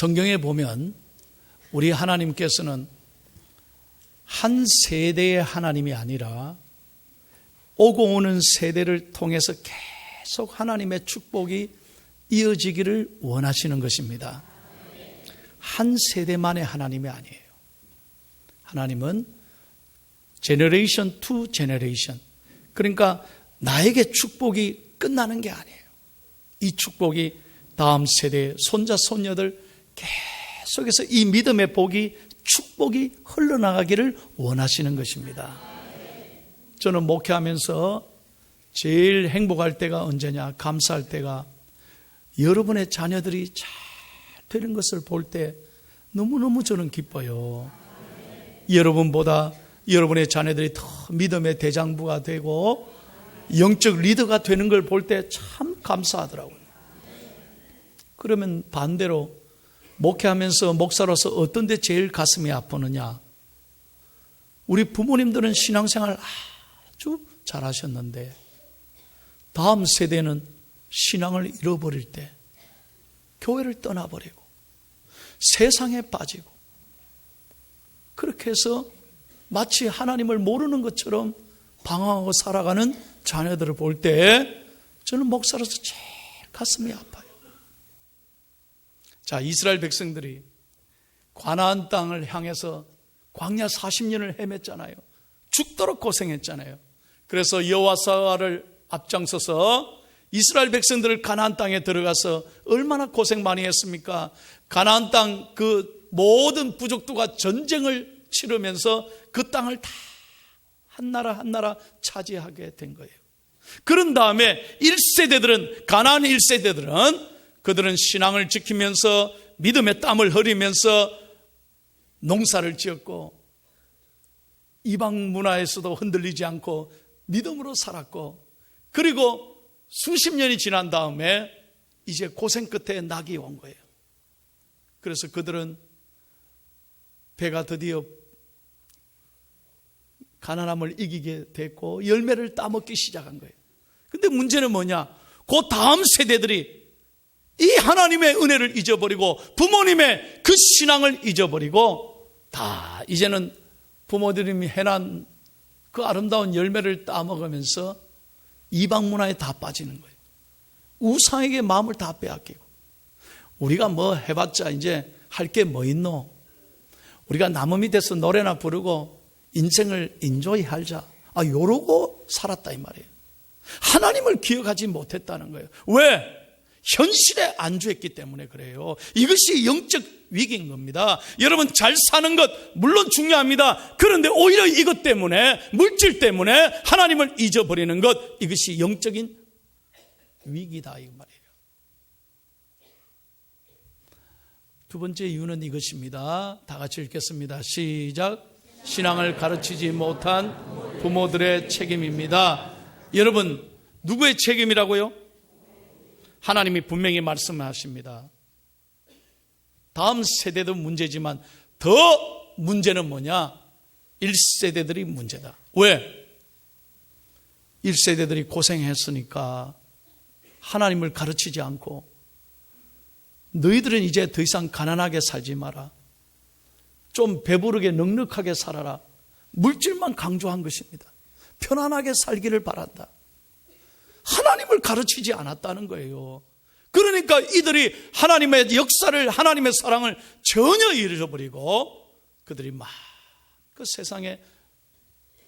성경에 보면 우리 하나님께서는 한 세대의 하나님이 아니라 오고 오는 세대를 통해서 계속 하나님의 축복이 이어지기를 원하시는 것입니다. 한 세대만의 하나님이 아니에요. 하나님은 제너레이션 투 제너레이션, 그러니까 나에게 축복이 끝나는 게 아니에요. 이 축복이 다음 세대의 손자 손녀들 계속해서 이 믿음의 복이, 축복이 흘러나가기를 원하시는 것입니다. 저는 목회하면서 제일 행복할 때가 언제냐, 감사할 때가 여러분의 자녀들이 잘 되는 것을 볼 때 너무너무 저는 기뻐요. 여러분보다 여러분의 자녀들이 더 믿음의 대장부가 되고 영적 리더가 되는 걸 볼 때 참 감사하더라고요. 그러면 반대로 목회하면서 목사로서 어떤 데 제일 가슴이 아프느냐, 우리 부모님들은 신앙생활 아주 잘하셨는데 다음 세대는 신앙을 잃어버릴 때 교회를 떠나버리고 세상에 빠지고 그렇게 해서 마치 하나님을 모르는 것처럼 방황하고 살아가는 자녀들을 볼 때 저는 목사로서 제일 가슴이 아파요. 자, 이스라엘 백성들이 가나안 땅을 향해서 광야 40년을 헤맸잖아요. 죽도록 고생했잖아요. 그래서 여호와를 앞장서서 이스라엘 백성들을 가나안 땅에 들어가서 얼마나 고생 많이 했습니까? 가나안 땅 그 모든 부족도가 전쟁을 치르면서 그 땅을 다 한 나라 한 나라 차지하게 된 거예요. 그런 다음에 1세대들은, 가나안 1세대들은 그들은 신앙을 지키면서 믿음의 땀을 흘리면서 농사를 지었고 이방 문화에서도 흔들리지 않고 믿음으로 살았고, 그리고 수십 년이 지난 다음에 이제 고생 끝에 낙이 온 거예요. 그래서 그들은 배가 드디어 가난함을 이기게 됐고 열매를 따먹기 시작한 거예요. 근데 문제는 뭐냐? 그 다음 세대들이 이 하나님의 은혜를 잊어버리고 부모님의 그 신앙을 잊어버리고 다 이제는 부모님이 해난 그 아름다운 열매를 따먹으면서 이방 문화에 다 빠지는 거예요. 우상에게 마음을 다 빼앗기고, 우리가 뭐 해봤자 이제 할 게 뭐 있노? 우리가 나무 밑에서 노래나 부르고 인생을 인조이 할자, 요러고 살았다 이 말이에요. 하나님을 기억하지 못했다는 거예요. 왜? 현실에 안주했기 때문에 그래요. 이것이 영적 위기인 겁니다. 여러분, 잘 사는 것 물론 중요합니다. 그런데 오히려 이것 때문에, 물질 때문에 하나님을 잊어버리는 것, 이것이 영적인 위기다 이 말이에요. 두 번째 이유는 이것입니다. 다 같이 읽겠습니다. 시작. 신앙을 가르치지 못한 부모들의 책임입니다. 여러분, 누구의 책임이라고요? 하나님이 분명히 말씀하십니다. 다음 세대도 문제지만 더 문제는 뭐냐? 1세대들이 문제다. 왜? 1세대들이 고생했으니까 하나님을 가르치지 않고, 너희들은 이제 더 이상 가난하게 살지 마라, 좀 배부르게 넉넉하게 살아라, 물질만 강조한 것입니다. 편안하게 살기를 바란다. 하나님을 가르치지 않았다는 거예요. 그러니까 이들이 하나님의 역사를, 하나님의 사랑을 전혀 잃어버리고 그들이 막 그 세상에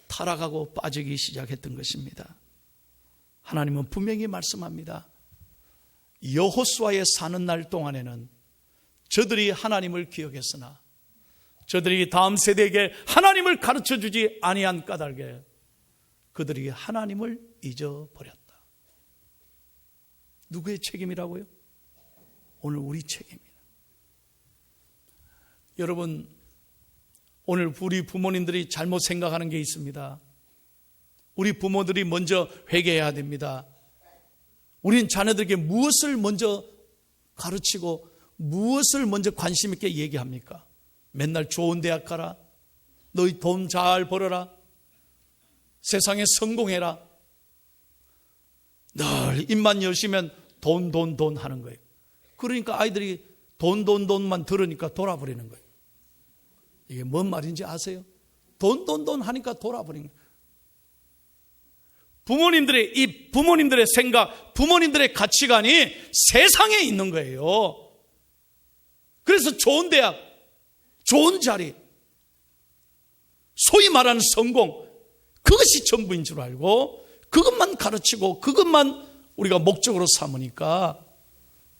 타락하고 빠지기 시작했던 것입니다. 하나님은 분명히 말씀합니다. 여호수아의 사는 날 동안에는 저들이 하나님을 기억했으나 저들이 다음 세대에게 하나님을 가르쳐주지 아니한 까닭에 그들이 하나님을 잊어버렸다. 누구의 책임이라고요? 오늘 우리 책임이다. 여러분, 오늘 우리 부모님들이 잘못 생각하는 게 있습니다. 우리 부모들이 먼저 회개해야 됩니다. 우리는 자녀들에게 무엇을 먼저 가르치고 무엇을 먼저 관심 있게 얘기합니까? 맨날 좋은 대학 가라, 너희 돈 잘 벌어라, 세상에 성공해라. 늘 입만 여시면 돈 하는 거예요. 그러니까 아이들이 돈만 들으니까 돌아버리는 거예요. 이게 뭔 말인지 아세요? 돈 하니까 돌아버리는 거예요. 부모님들의 생각, 부모님들의 가치관이 세상에 있는 거예요. 그래서 좋은 대학, 좋은 자리, 소위 말하는 성공, 그것이 전부인 줄 알고 그것만 가르치고 그것만 우리가 목적으로 삼으니까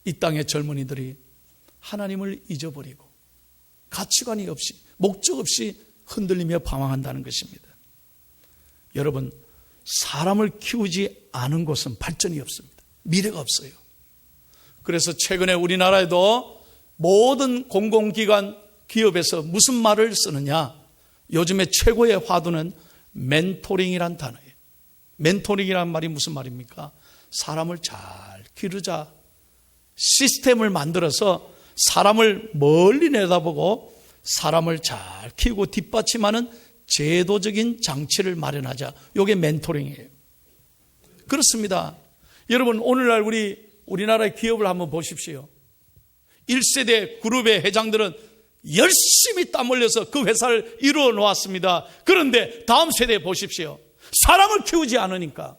이 땅의 젊은이들이 하나님을 잊어버리고 가치관이 없이, 목적 없이 흔들리며 방황한다는 것입니다. 여러분, 사람을 키우지 않은 곳은 발전이 없습니다. 미래가 없어요. 그래서 최근에 우리나라에도 모든 공공기관, 기업에서 무슨 말을 쓰느냐? 요즘에 최고의 화두는 멘토링이란 단어예요. 멘토링이란 말이 무슨 말입니까? 사람을 잘 기르자. 시스템을 만들어서 사람을 멀리 내다보고 사람을 잘 키우고 뒷받침하는 제도적인 장치를 마련하자. 이게 멘토링이에요. 그렇습니다. 여러분, 오늘날 우리나라의 기업을 한번 보십시오. 1세대 그룹의 회장들은 열심히 땀 흘려서 그 회사를 이루어 놓았습니다. 그런데 다음 세대에 보십시오. 사람을 키우지 않으니까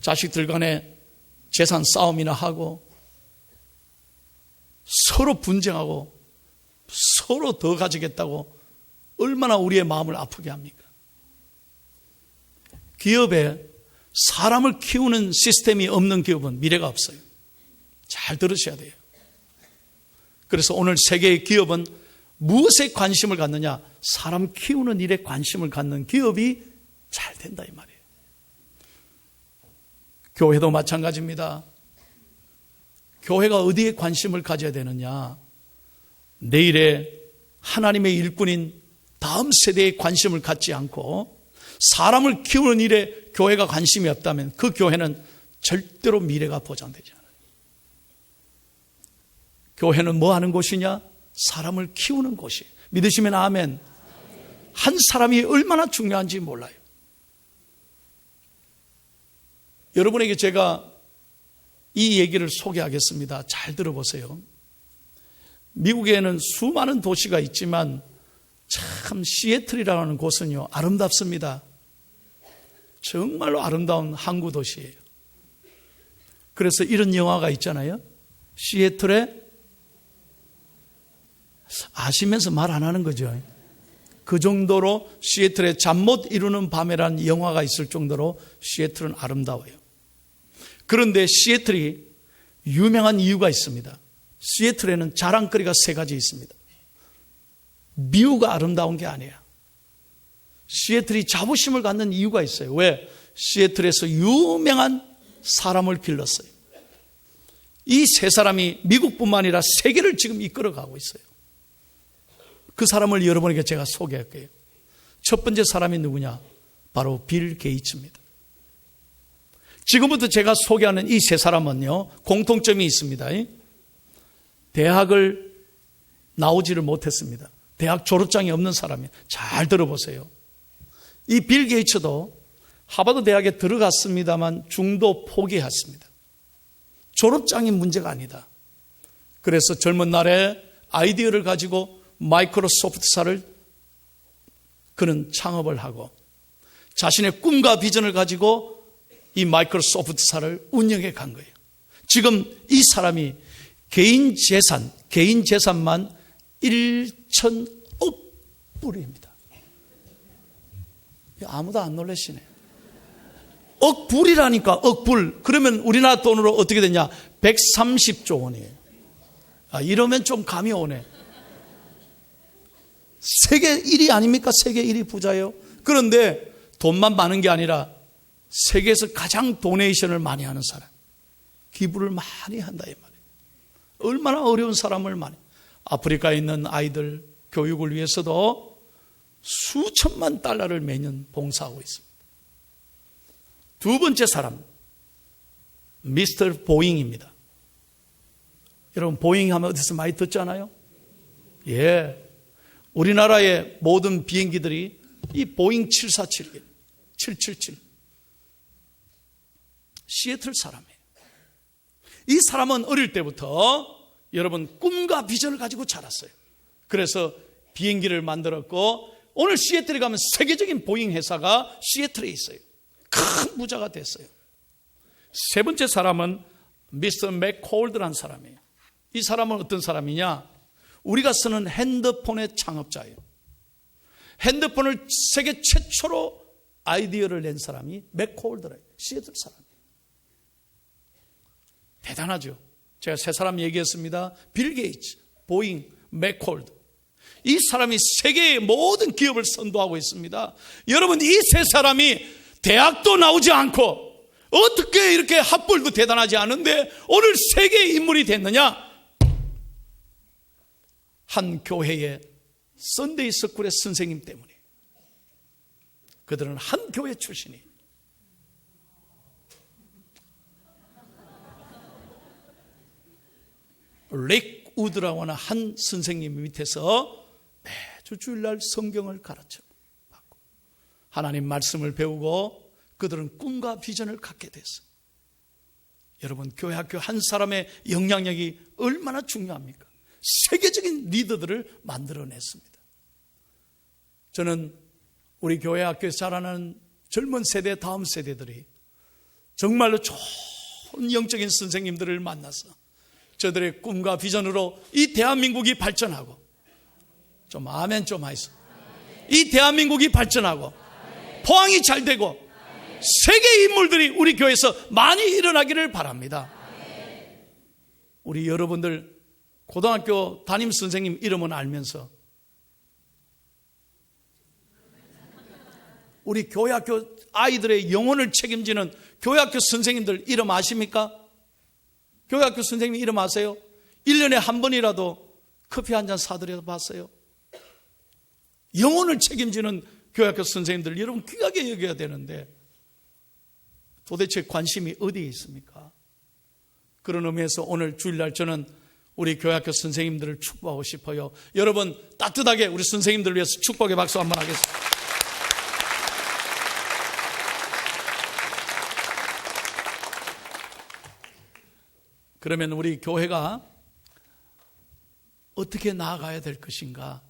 자식들 간에 재산 싸움이나 하고 서로 분쟁하고 서로 더 가지겠다고 얼마나 우리의 마음을 아프게 합니까? 기업에 사람을 키우는 시스템이 없는 기업은 미래가 없어요. 잘 들으셔야 돼요. 그래서 오늘 세계의 기업은 무엇에 관심을 갖느냐? 사람 키우는 일에 관심을 갖는 기업이 잘 된다 이 말이에요. 교회도 마찬가지입니다. 교회가 어디에 관심을 가져야 되느냐? 내일의 하나님의 일꾼인 다음 세대에 관심을 갖지 않고 사람을 키우는 일에 교회가 관심이 없다면 그 교회는 절대로 미래가 보장되지 않아요. 교회는 뭐 하는 곳이냐? 사람을 키우는 곳이에요. 믿으시면 아멘. 한 사람이 얼마나 중요한지 몰라요. 여러분에게 제가 이 얘기를 소개하겠습니다. 잘 들어보세요. 미국에는 수많은 도시가 있지만 참 시애틀이라는 곳은요, 아름답습니다. 정말로 아름다운 항구 도시예요. 그래서 이런 영화가 있잖아요. 시애틀에, 아시면서 말 안 하는 거죠. 그 정도로 시애틀에 잠 못 이루는 밤에라는 영화가 있을 정도로 시애틀은 아름다워요. 그런데 시애틀이 유명한 이유가 있습니다. 시애틀에는 자랑거리가 3가지 있습니다. 미우가 아름다운 게 아니야. 시애틀이 자부심을 갖는 이유가 있어요. 왜? 시애틀에서 유명한 사람을 길렀어요. 이 3사람이 미국뿐만 아니라 세계를 지금 이끌어가고 있어요. 그 사람을 여러분에게 제가 소개할게요. 첫 번째 사람이 누구냐? 바로 빌 게이츠입니다. 지금부터 제가 소개하는 이 3사람은요, 공통점이 있습니다. 대학을 나오지를 못했습니다. 대학 졸업장이 없는 사람이에요. 잘 들어보세요. 이 빌 게이츠도 하버드 대학에 들어갔습니다만 중도 포기했습니다. 졸업장이 문제가 아니다. 그래서 젊은 날에 아이디어를 가지고 마이크로소프트사를 그는 창업을 하고 자신의 꿈과 비전을 가지고 이 마이크로소프트사를 운영해 간 거예요. 지금 이 사람이 개인 재산만 1,000억 불입니다. 아무도 안 놀라시네. 억불이라니까, 억불. 그러면 우리나라 돈으로 어떻게 되냐? 130조 원이에요. 이러면 좀 감이 오네. 세계 1위 아닙니까? 세계 1위 부자예요. 그런데 돈만 많은 게 아니라 세계에서 가장 도네이션을 많이 하는 사람. 기부를 많이 한다 이 말이에요. 얼마나 어려운 사람을 많이. 아프리카에 있는 아이들 교육을 위해서도 수천만 달러를 매년 봉사하고 있습니다. 두 번째 사람, 미스터 보잉입니다. 여러분, 보잉 하면 어디서 많이 듣잖아요? 예. 우리나라의 모든 비행기들이 이 보잉 747, 777. 시애틀 사람이에요. 이 사람은 어릴 때부터 여러분 꿈과 비전을 가지고 자랐어요. 그래서 비행기를 만들었고 오늘 시애틀에 가면 세계적인 보잉 회사가 시애틀에 있어요. 큰 부자가 됐어요. 세 번째 사람은 미스터 맥콜드라는 사람이에요. 이 사람은 어떤 사람이냐? 우리가 쓰는 핸드폰의 창업자예요. 핸드폰을 세계 최초로 아이디어를 낸 사람이 맥콜드래요. 시애틀 사람이에요. 대단하죠. 제가 세 사람 얘기했습니다. 빌 게이츠, 보잉, 맥콜드. 이 사람이 세계의 모든 기업을 선도하고 있습니다. 여러분, 이 세 사람이 대학도 나오지 않고 어떻게 이렇게 학벌도 대단하지 않은데 오늘 세계의 인물이 됐느냐? 한 교회의 선데이 스쿨의 선생님 때문에. 그들은 한 교회 출신이. 렉 우드라고 하는 한 선생님 밑에서 매주 주일날 성경을 가르쳐 받고 하나님 말씀을 배우고 그들은 꿈과 비전을 갖게 됐어요. 여러분, 교회 학교 한 사람의 영향력이 얼마나 중요합니까? 세계적인 리더들을 만들어냈습니다. 저는 우리 교회 학교에서 자라나는 젊은 세대, 다음 세대들이 정말로 좋은 영적인 선생님들을 만나서 저들의 꿈과 비전으로 이 대한민국이 발전하고, 좀 아멘 좀 하이소. 이 대한민국이 발전하고 포항이 잘 되고 세계 인물들이 우리 교회에서 많이 일어나기를 바랍니다. 우리 여러분들 고등학교 담임 선생님 이름은 알면서 우리 교회학교 아이들의 영혼을 책임지는 교회학교 선생님들 이름 아십니까? 교회학교 선생님 이름 아세요? 1년에 한 번이라도 커피 한 잔 사드려 봤어요? 영혼을 책임지는 교회학교 선생님들 여러분 귀하게 여겨야 되는데 도대체 관심이 어디에 있습니까? 그런 의미에서 오늘 주일날 저는 우리 교회학교 선생님들을 축복하고 싶어요. 여러분 따뜻하게 우리 선생님들을 위해서 축복의 박수 한번 하겠습니다. 그러면 우리 교회가 어떻게 나아가야 될 것인가?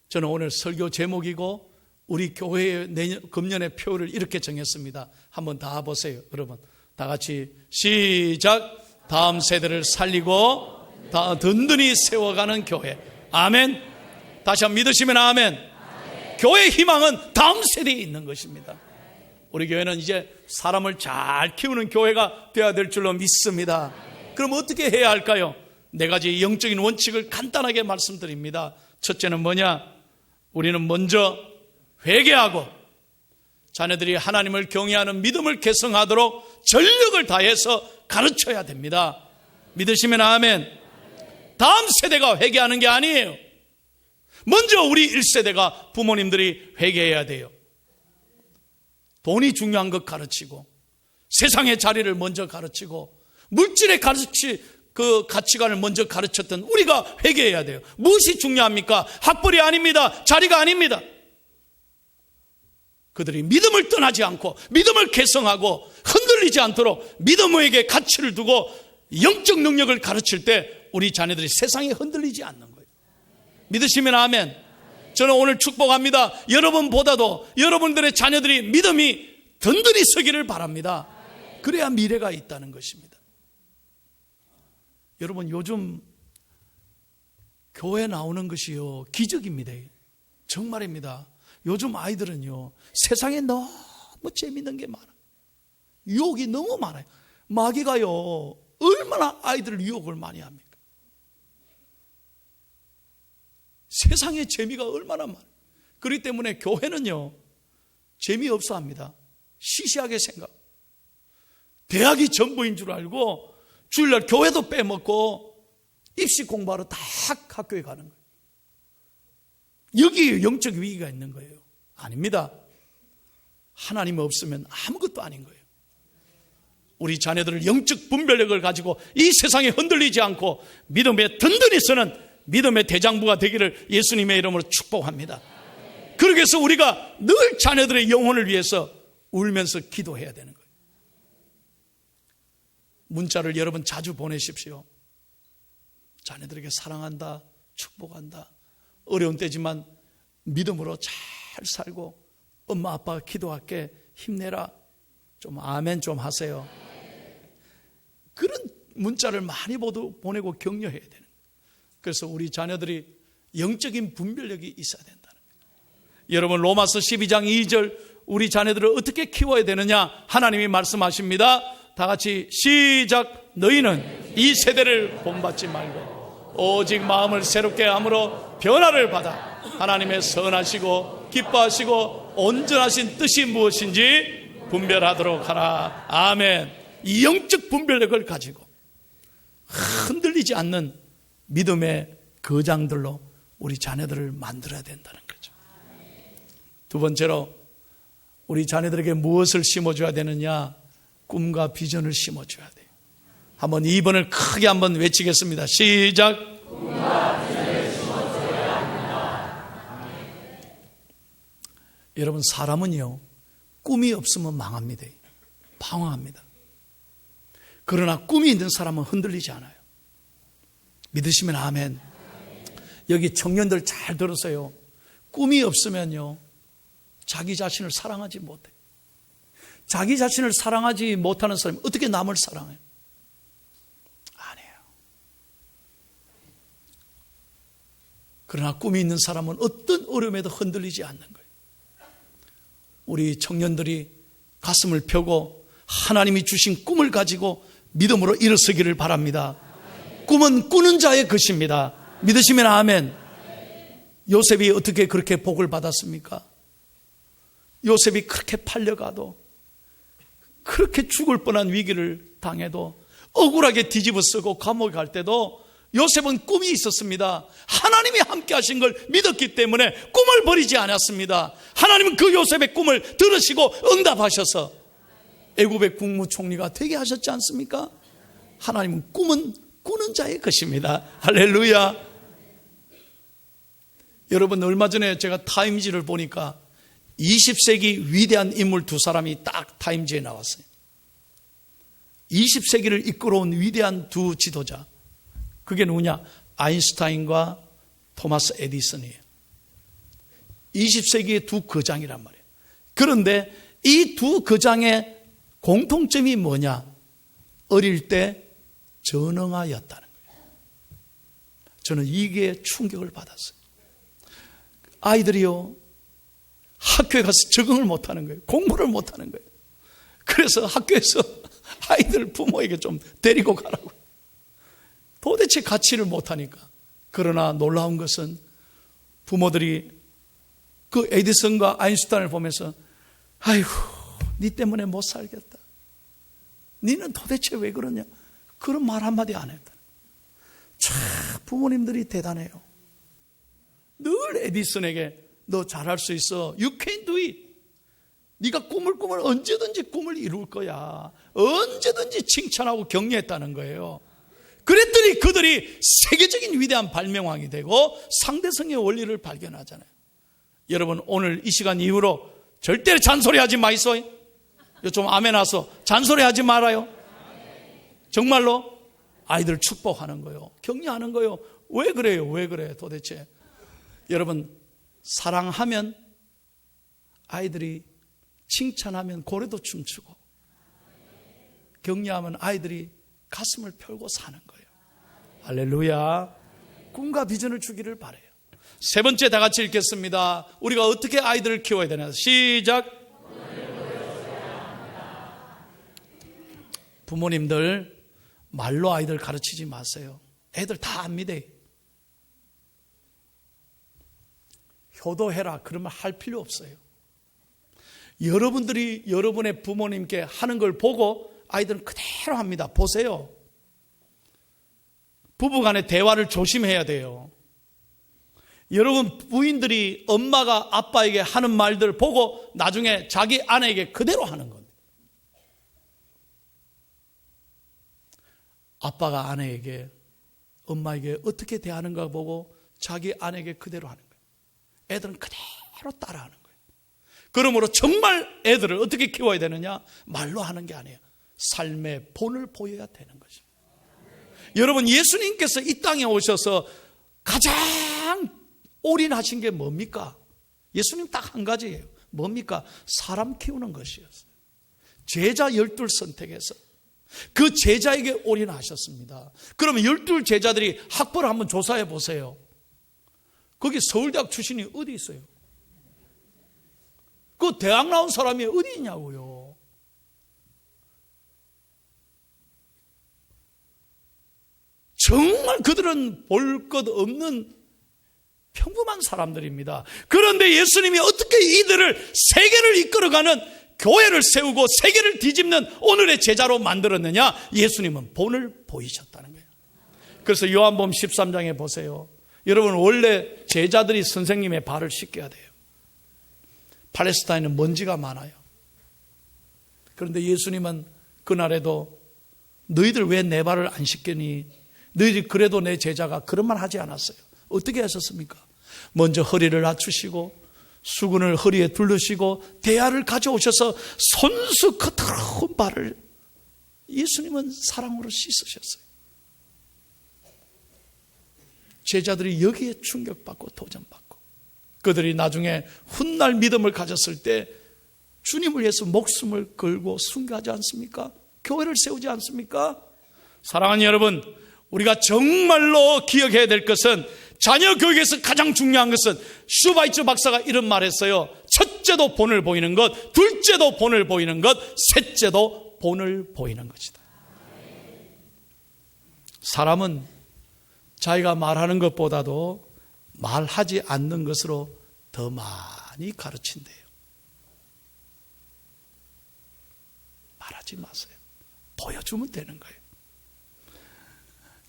저는 오늘 설교 제목이고 우리 교회의 금년의 표를 이렇게 정했습니다. 한번 다 보세요. 여러분 다 같이 시작. 다음 세대를 살리고 든든히 세워가는 교회. 아멘. 다시 한번 믿으시면 아멘. 교회의 희망은 다음 세대에 있는 것입니다. 우리 교회는 이제 사람을 잘 키우는 교회가 되어야 될 줄로 믿습니다. 그럼 어떻게 해야 할까요? 네 가지 영적인 원칙을 간단하게 말씀드립니다. 첫째는 뭐냐? 우리는 먼저 회개하고 자녀들이 하나님을 경외하는 믿음을 개성하도록 전력을 다해서 가르쳐야 됩니다. 믿으시면 아멘. 다음 세대가 회개하는 게 아니에요. 먼저 우리 1세대가 부모님들이 회개해야 돼요. 돈이 중요한 것 가르치고 세상의 자리를 먼저 가르치고 물질의 그 가치관을 먼저 가르쳤던 우리가 회개해야 돼요. 무엇이 중요합니까? 학벌이 아닙니다. 자리가 아닙니다. 그들이 믿음을 떠나지 않고 믿음을 개성하고 흔들리지 않도록 믿음에게 가치를 두고 영적 능력을 가르칠 때 우리 자녀들이 세상에 흔들리지 않는 거예요. 믿으시면 아멘. 저는 오늘 축복합니다. 여러분보다도 여러분들의 자녀들이 믿음이 든든히 서기를 바랍니다. 그래야 미래가 있다는 것입니다. 여러분 요즘 교회 나오는 것이요 기적입니다. 정말입니다. 요즘 아이들은요 세상에 너무 재밌는 게 많아요. 유혹이 너무 많아요. 마귀가요 얼마나 아이들을 유혹을 많이 합니까? 세상의 재미가 얼마나 많아요. 그렇기 때문에 교회는요 재미없어 합니다. 시시하게 생각. 대학이 전부인 줄 알고 주일날 교회도 빼먹고 입시 공부하러 다 학교에 가는 거예요. 여기에 영적 위기가 있는 거예요. 아닙니다. 하나님 없으면 아무것도 아닌 거예요. 우리 자녀들을 영적 분별력을 가지고 이 세상에 흔들리지 않고 믿음에 든든히 서는 믿음의 대장부가 되기를 예수님의 이름으로 축복합니다. 그러기 위해서 우리가 늘 자녀들의 영혼을 위해서 울면서 기도해야 되는 거예요. 문자를 여러분 자주 보내십시오. 자녀들에게 사랑한다, 축복한다. 어려운 때지만 믿음으로 잘 살고 엄마 아빠가 기도할게 힘내라. 좀 아멘 좀 하세요. 그런 문자를 많이 보내고 격려해야 되는 거예요. 그래서 우리 자녀들이 영적인 분별력이 있어야 된다는 거예요. 여러분 로마서 12장 2절 우리 자녀들을 어떻게 키워야 되느냐 하나님이 말씀하십니다. 다 같이 시작. 너희는 이 세대를 본받지 말고 오직 마음을 새롭게 함으로 변화를 받아 하나님의 선하시고 기뻐하시고 온전하신 뜻이 무엇인지 분별하도록 하라. 아멘. 이 영적 분별력을 가지고 흔들리지 않는 믿음의 거장들로 우리 자녀들을 만들어야 된다는 거죠. 두 번째로 우리 자녀들에게 무엇을 심어줘야 되느냐? 꿈과 비전을 심어줘야 돼요. 한번 2번을 크게 한번 외치겠습니다. 시작. 꿈과 비전을 심어줘야 합니다. 여러분 사람은요 꿈이 없으면 망합니다. 방황합니다. 그러나 꿈이 있는 사람은 흔들리지 않아요. 믿으시면 아멘. 여기 청년들 잘 들으세요. 꿈이 없으면요 자기 자신을 사랑하지 못해요. 자기 자신을 사랑하지 못하는 사람이 어떻게 남을 사랑해요? 아니에요. 그러나 꿈이 있는 사람은 어떤 어려움에도 흔들리지 않는 거예요. 우리 청년들이 가슴을 펴고 하나님이 주신 꿈을 가지고 믿음으로 일어서기를 바랍니다. 꿈은 꾸는 자의 것입니다. 믿으시면 아멘. 요셉이 어떻게 그렇게 복을 받았습니까? 요셉이 그렇게 팔려가도 그렇게 죽을 뻔한 위기를 당해도 억울하게 뒤집어 쓰고 감옥에 갈 때도 요셉은 꿈이 있었습니다. 하나님이 함께 하신 걸 믿었기 때문에 꿈을 버리지 않았습니다. 하나님은 그 요셉의 꿈을 들으시고 응답하셔서 애굽의 국무총리가 되게 하셨지 않습니까? 하나님은 꿈은 꾸는 자의 것입니다. 할렐루야. 여러분 얼마 전에 제가 타임지를 보니까 20세기 위대한 인물 두 사람이 딱 타임지에 나왔어요. 20세기를 이끌어온 위대한 두 지도자. 그게 누구냐? 아인슈타인과 토마스 에디슨이에요. 20세기의 두 거장이란 말이에요. 그런데 이 두 거장의 공통점이 뭐냐? 어릴 때 전응아였다는 거예요. 저는 이게 충격을 받았어요. 아이들이요 학교에 가서 적응을 못하는 거예요. 공부를 못하는 거예요. 그래서 학교에서 아이들 부모에게 좀 데리고 가라고. 도대체 가치를 못하니까. 그러나 놀라운 것은 부모들이 그 에디슨과 아인슈타인을 보면서 아이고 네 때문에 못 살겠다. 너는 도대체 왜 그러냐. 그런 말 한마디 안 했다. 참 부모님들이 대단해요. 늘 에디슨에게 너 잘할 수 있어. You can do it. 네가 꿈을 꾸면 언제든지 꿈을 이룰 거야. 언제든지 칭찬하고 격려했다는 거예요. 그랬더니 그들이 세계적인 위대한 발명왕이 되고 상대성의 원리를 발견하잖아요. 여러분 오늘 이 시간 이후로 절대 잔소리하지 마이소. 좀 아멘 하소. 잔소리하지 말아요. 정말로 아이들 축복하는 거예요. 격려하는 거예요. 왜 그래요? 왜 그래 도대체. 여러분 사랑하면 아이들이 칭찬하면 고래도 춤추고 격려하면 아이들이 가슴을 펴고 사는 거예요. 할렐루야. 꿈과 비전을 주기를 바라요. 세 번째 다 같이 읽겠습니다. 우리가 어떻게 아이들을 키워야 되나. 시작. 부모님들 말로 아이들 가르치지 마세요. 애들 다 압니다. 효도해라 그러면 할 필요 없어요. 여러분들이 여러분의 부모님께 하는 걸 보고 아이들은 그대로 합니다. 보세요. 부부간의 대화를 조심해야 돼요. 여러분 부인들이 엄마가 아빠에게 하는 말들 보고 나중에 자기 아내에게 그대로 하는 겁니다. 아빠가 아내에게 엄마에게 어떻게 대하는가 보고 자기 아내에게 그대로 하는 거예요. 애들은 그대로 따라하는 거예요. 그러므로 정말 애들을 어떻게 키워야 되느냐? 말로 하는 게 아니에요. 삶의 본을 보여야 되는 것입니다. 여러분, 예수님께서 이 땅에 오셔서 가장 올인하신 게 뭡니까? 예수님 딱 한 가지예요. 뭡니까? 사람 키우는 것이었어요. 제자 12 선택해서 그 제자에게 올인하셨습니다. 그러면 12 제자들이 학벌을 한번 조사해 보세요. 거기 서울대학 출신이 어디 있어요? 그 대학 나온 사람이 어디 있냐고요. 정말 그들은 볼 것 없는 평범한 사람들입니다. 그런데 예수님이 어떻게 이들을 세계를 이끌어가는 교회를 세우고 세계를 뒤집는 오늘의 제자로 만들었느냐? 예수님은 본을 보이셨다는 거예요. 그래서 요한복음 13장에 보세요. 여러분, 원래 제자들이 선생님의 발을 씻겨야 돼요. 팔레스타인은 먼지가 많아요. 그런데 예수님은 그날에도 너희들 왜 내 발을 안 씻겠니? 너희들이 그래도 내 제자가 그런 말 하지 않았어요. 어떻게 하셨습니까? 먼저 허리를 낮추시고 수건을 허리에 둘러시고 대야를 가져오셔서 손수 그 더러운 발을 예수님은 사랑으로 씻으셨어요. 제자들이 여기에 충격받고 도전받고 그들이 나중에 훗날 믿음을 가졌을 때 주님을 위해서 목숨을 걸고 순교하지 않습니까? 교회를 세우지 않습니까? 사랑하는 여러분, 우리가 정말로 기억해야 될 것은 자녀 교육에서 가장 중요한 것은 슈바이처 박사가 이런 말 했어요. 첫째도 본을 보이는 것, 둘째도 본을 보이는 것, 셋째도 본을 보이는 것이다. 사람은 자기가 말하는 것보다도 말하지 않는 것으로 더 많이 가르친대요. 말하지 마세요. 보여주면 되는 거예요.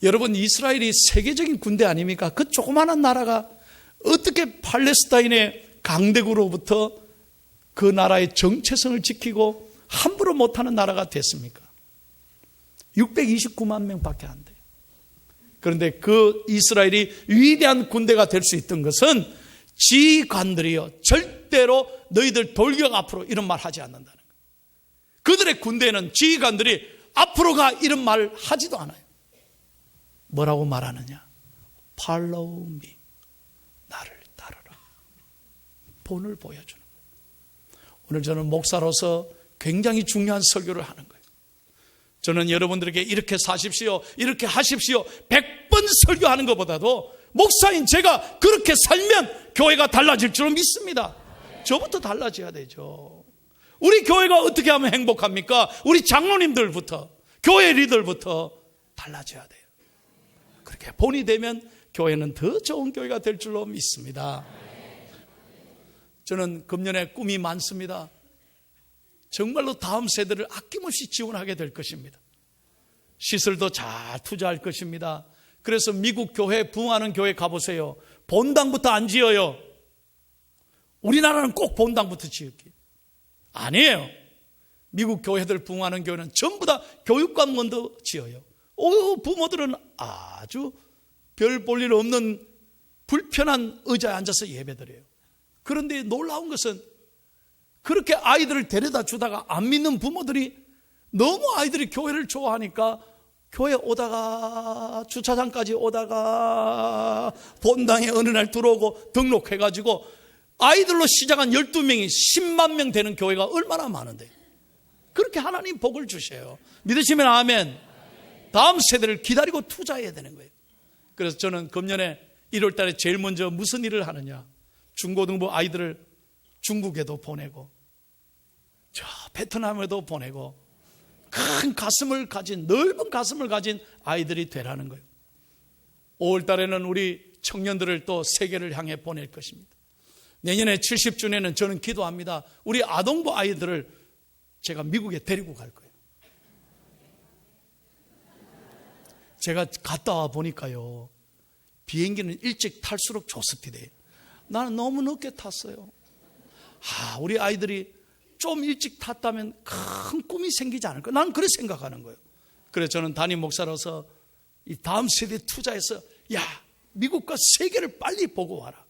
여러분, 이스라엘이 세계적인 군대 아닙니까? 그 조그마한 나라가 어떻게 팔레스타인의 강대국으로부터 그 나라의 정체성을 지키고 함부로 못하는 나라가 됐습니까? 629만 명밖에 안 돼요. 그런데 그 이스라엘이 위대한 군대가 될 수 있던 것은 지휘관들이요, 절대로 너희들 돌격 앞으로 이런 말 하지 않는다는 거예요. 그들의 군대에는 지휘관들이 앞으로 가 이런 말 하지도 않아요. 뭐라고 말하느냐? Follow me. 나를 따르라. 본을 보여주는 거예요. 오늘 저는 목사로서 굉장히 중요한 설교를 하는 거예요. 저는 여러분들에게 이렇게 사십시오, 이렇게 하십시오 100번 설교하는 것보다도 목사인 제가 그렇게 살면 교회가 달라질 줄 믿습니다. 저부터 달라져야 되죠. 우리 교회가 어떻게 하면 행복합니까? 우리 장로님들부터, 교회 리더부터 달라져야 돼요. 그렇게 본이 되면 교회는 더 좋은 교회가 될 줄로 믿습니다. 저는 금년에 꿈이 많습니다. 정말로 다음 세대를 아낌없이 지원하게 될 것입니다. 시설도 잘 투자할 것입니다. 그래서 미국 교회, 부흥하는 교회 가보세요. 본당부터 안 지어요. 우리나라는 꼭 본당부터 지을게요. 아니에요. 미국 교회들, 부흥하는 교회는 전부 다 교육관 먼저 지어요. 부모들은 아주 별 볼 일 없는 불편한 의자에 앉아서 예배드려요. 그런데 놀라운 것은 그렇게 아이들을 데려다 주다가 안 믿는 부모들이 너무 아이들이 교회를 좋아하니까 교회 오다가 주차장까지 오다가 본당에 어느 날 들어오고 등록해가지고 아이들로 시작한 12명이 10만 명 되는 교회가 얼마나 많은데, 그렇게 하나님 복을 주셔요. 믿으시면 아멘. 다음 세대를 기다리고 투자해야 되는 거예요. 그래서 저는 금년에 1월 달에 제일 먼저 무슨 일을 하느냐, 중고등부 아이들을 중국에도 보내고 저 베트남에도 보내고 큰 가슴을 가진, 넓은 가슴을 가진 아이들이 되라는 거예요. 5월 달에는 우리 청년들을 또 세계를 향해 보낼 것입니다. 내년에 70주년에는 저는 기도합니다. 우리 아동부 아이들을 제가 미국에 데리고 갈 거예요. 제가 갔다 와 보니까요, 비행기는 일찍 탈수록 좋습니다. 나는 너무 늦게 탔어요. 우리 아이들이 좀 일찍 탔다면 큰 꿈이 생기지 않을까? 나는 그렇게 생각하는 거예요. 그래서 저는 담임 목사로서 이 다음 세대에 투자해서 미국과 세계를 빨리 보고 와라.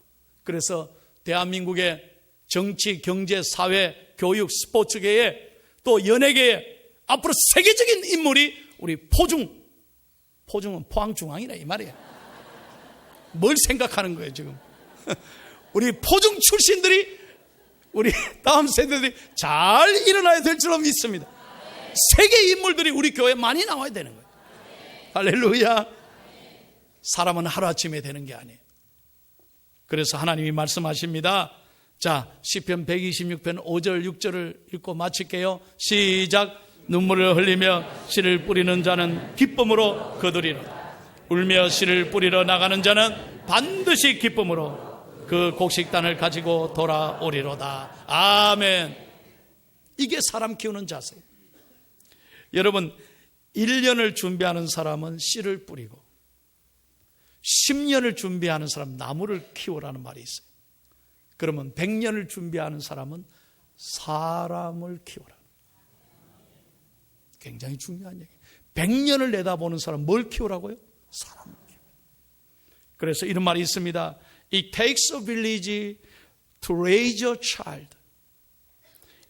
그래서 대한민국의 정치, 경제, 사회, 교육, 스포츠계에 또 연예계에 앞으로 세계적인 인물이 우리 포중은 포항중앙이라 이 말이에요. 뭘 생각하는 거예요 지금. 우리 포중 출신들이, 우리 다음 세대들이 잘 일어나야 될 줄로 믿습니다. 세계 인물들이 우리 교회에 많이 나와야 되는 거예요. 할렐루야. 사람은 하루아침에 되는 게 아니에요. 그래서 하나님이 말씀하십니다. 자, 시편 126편 5절 6절을 읽고 마칠게요. 시작. 눈물을 흘리며 씨를 뿌리는 자는 기쁨으로 거두리로다. 울며 씨를 뿌리러 나가는 자는 반드시 기쁨으로 그 곡식단을 가지고 돌아오리로다. 아멘. 이게 사람 키우는 자세예요. 여러분, 1년을 준비하는 사람은 씨를 뿌리고 10년을 준비하는 사람 나무를 키우라는 말이 있어요. 그러면 100년을 준비하는 사람은 사람을 키워라. 굉장히 중요한 얘기예요. 100년을 내다보는 사람 뭘 키우라고요? 사람을 키워. 그래서 이런 말이 있습니다. It takes a village to raise a child.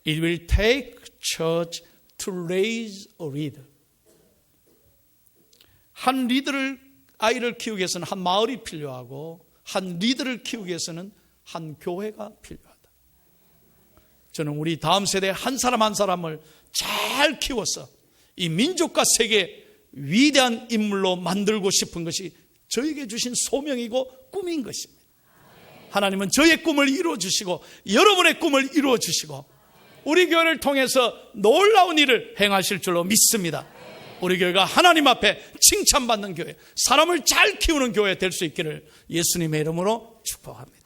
It will take church to raise a leader. 한 아이를 키우기 위해서는 한 마을이 필요하고 한 리더를 키우기 위해서는 한 교회가 필요하다. 저는 우리 다음 세대 한 사람 한 사람을 잘 키워서 이 민족과 세계 위대한 인물로 만들고 싶은 것이 저에게 주신 소명이고 꿈인 것입니다. 하나님은 저의 꿈을 이루어주시고 여러분의 꿈을 이루어주시고 우리 교회를 통해서 놀라운 일을 행하실 줄로 믿습니다. 우리 교회가 하나님 앞에 칭찬받는 교회, 사람을 잘 키우는 교회 될 수 있기를 예수님의 이름으로 축복합니다.